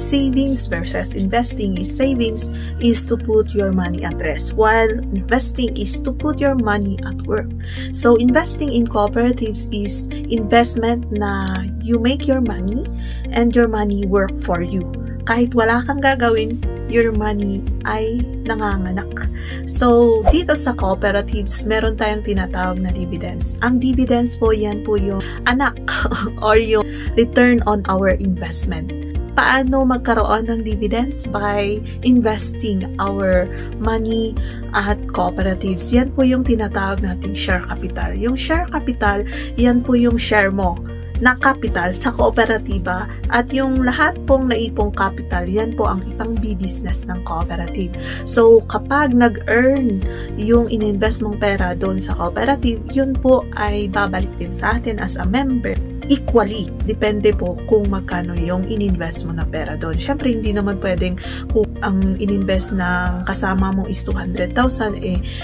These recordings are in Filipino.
Savings versus investing is savings is to put your money at rest, while investing is to put your money at work. So investing in cooperatives is investment na you make your money and your money work for you. Kahit wala kang gagawin, your money ay nanganganak. So, dito sa cooperatives, meron tayong tinatawag na dividends. Ang dividends po, yan po yung anak or yung return on our investment. Paano magkaroon ng dividends? By investing our money at cooperatives. Yan po yung tinatawag nating share capital. Yung share capital, yan po yung share mo na capital sa kooperatiba, at yung lahat pong naipong capital, yan po ang ipang-business ng cooperative. So, kapag nag-earn yung ininvest mong pera doon sa cooperative, yun po ay babalik din sa atin as a member. Equally, depende po kung magkano yung ininvest mo na pera doon. Siyempre, hindi naman pwedeng kung ang ininvest ng kasama mo is 200,000,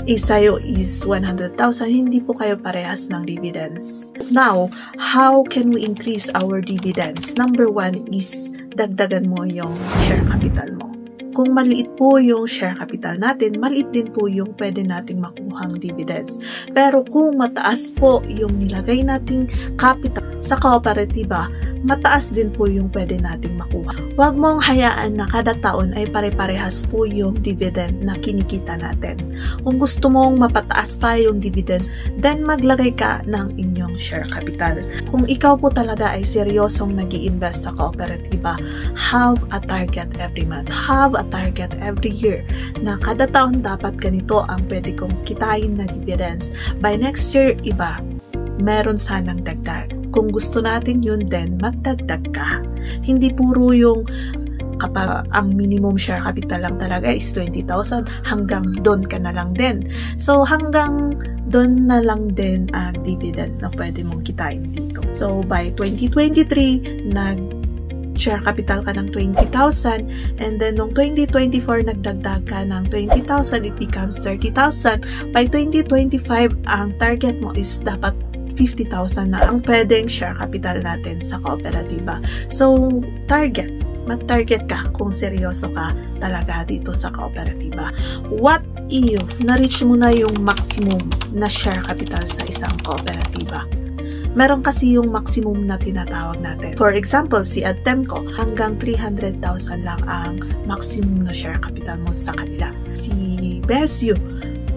sa'yo is 100,000, hindi po kayo parehas ng dividends. Now, how can we increase our dividends? Number one is dagdagan mo yung share capital mo. Kung maliit po yung share capital natin, maliit din po yung pwede nating makuhang dividends. Pero kung mataas po yung nilagay nating capital sa kooperatiba, mataas din po yung pwede nating makuha. Huwag mong hayaan na kada taon ay pare-parehas po yung dividend na kinikita natin. Kung gusto mong mapataas pa yung dividends, then maglagay ka ng inyong share capital. Kung ikaw po talaga ay seryosong nag-i-invest sa kooperatiba, have a target every month. Have a target every year na kada taon dapat ganito ang pwede kong kitain na dividends. By next year, iba. Meron sanang dagdag. Kung gusto natin yun, then magdagdag ka. Hindi puro yung kapag ang minimum share capital lang talaga is 20,000, hanggang doon ka na lang din. So, hanggang doon na lang din ang dividends na pwede mong kitain dito. So, by 2023, share capital ka ng 20,000, and then nung 2024 nagdagdag ka ng 20,000, it becomes 30,000. By 2025, ang target mo is dapat 50,000 na ang pwedeng share capital natin sa kooperatiba. So, mag-target ka kung seryoso ka talaga dito sa kooperatiba. What if na-reach mo na yung maximum na share capital sa isang kooperatiba? Meron kasi yung maximum na tinatawag natin. For example, si Adtemco, hanggang 300,000 lang ang maximum na share capital mo sa kanila. Si BSU,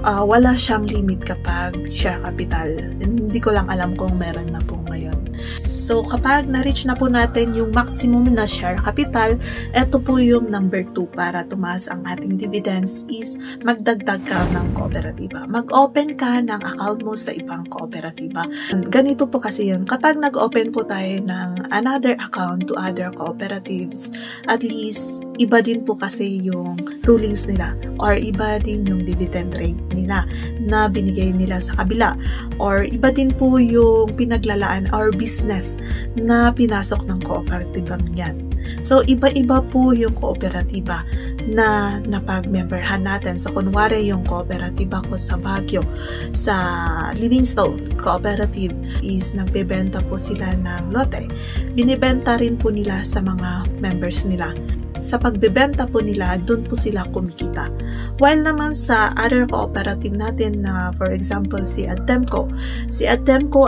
wala siyang limit kapag share capital. Hindi ko lang alam kung meron na po ngayon. So, kapag na-reach na po natin yung maximum na share capital, ito po yung number 2 para tumaas ang ating dividends is magdagdag ka ng kooperatiba. Mag-open ka ng account mo sa ibang kooperatiba. Ganito po kasi yun. Kapag nag-open po tayo ng another account to other cooperatives, at least iba din po kasi yung rulings nila or iba din yung dividend rate nila na binigay nila sa kabila, or iba din po yung pinaglalaan or business na pinasok ng kooperatibang yan. So, iba-iba po yung kooperatiba na napag-memberhan natin. So, kunwari yung kooperatiba ko sa Baguio, sa Livingstone Cooperative is nagbebenta po sila ng lote. Binibenta rin po nila sa mga members nila. Sa pagbebenta po nila, doon po sila kumikita. While naman sa other cooperative natin na for example si Adtemco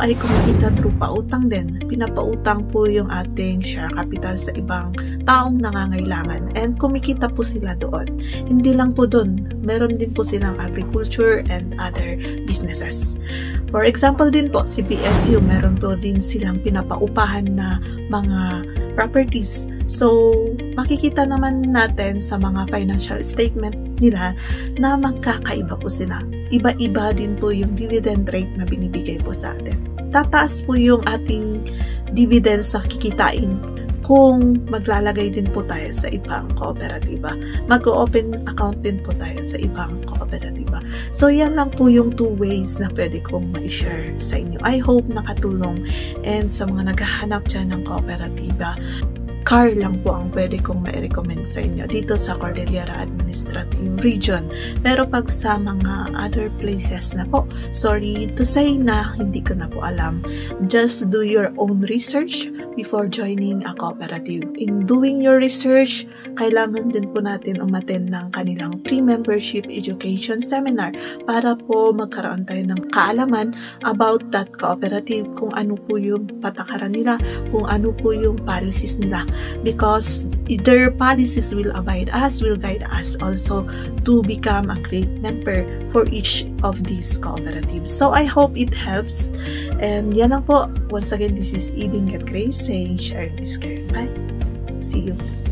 ay kumikita through pautang din. Pinapautang po yung ating share capital sa ibang taong nangangailangan and kumikita po sila doon. Hindi lang po doon, meron din po silang agriculture and other businesses. For example din po, si BSU, meron po din silang pinapaupahan na mga properties. So, makikita naman natin sa mga financial statement nila na magkakaiba po sila. Iba-iba din po yung dividend rate na binibigay po sa atin. Tataas po yung ating dividends sa kikitain kung maglalagay din po tayo sa ibang kooperatiba. Mag-open account din po tayo sa ibang kooperatiba. So, yan lang po yung 2 ways na pwede kong ma-share sa inyo. I hope nakatulong, and sa mga naghahanap dyan ng kooperatiba, car lang po ang pwede kong ma-recommend sa inyo dito sa Cordillera Administrative Region. Pero pag sa mga other places na po, sorry to say na hindi ko na po alam. Just do your own research before joining a cooperative. In doing your research, kailangan din po natin umattend ng kanilang pre-membership education seminar para po magkaroon tayo ng kaalaman about that cooperative, kung ano po yung patakaran nila, kung ano po yung policies nila. Because their policies will guide us also to become a great member for each of these cooperatives. So I hope it helps. And yan lang po. Once again, this is Ibing Get Grace saying share is care. Bye. See you.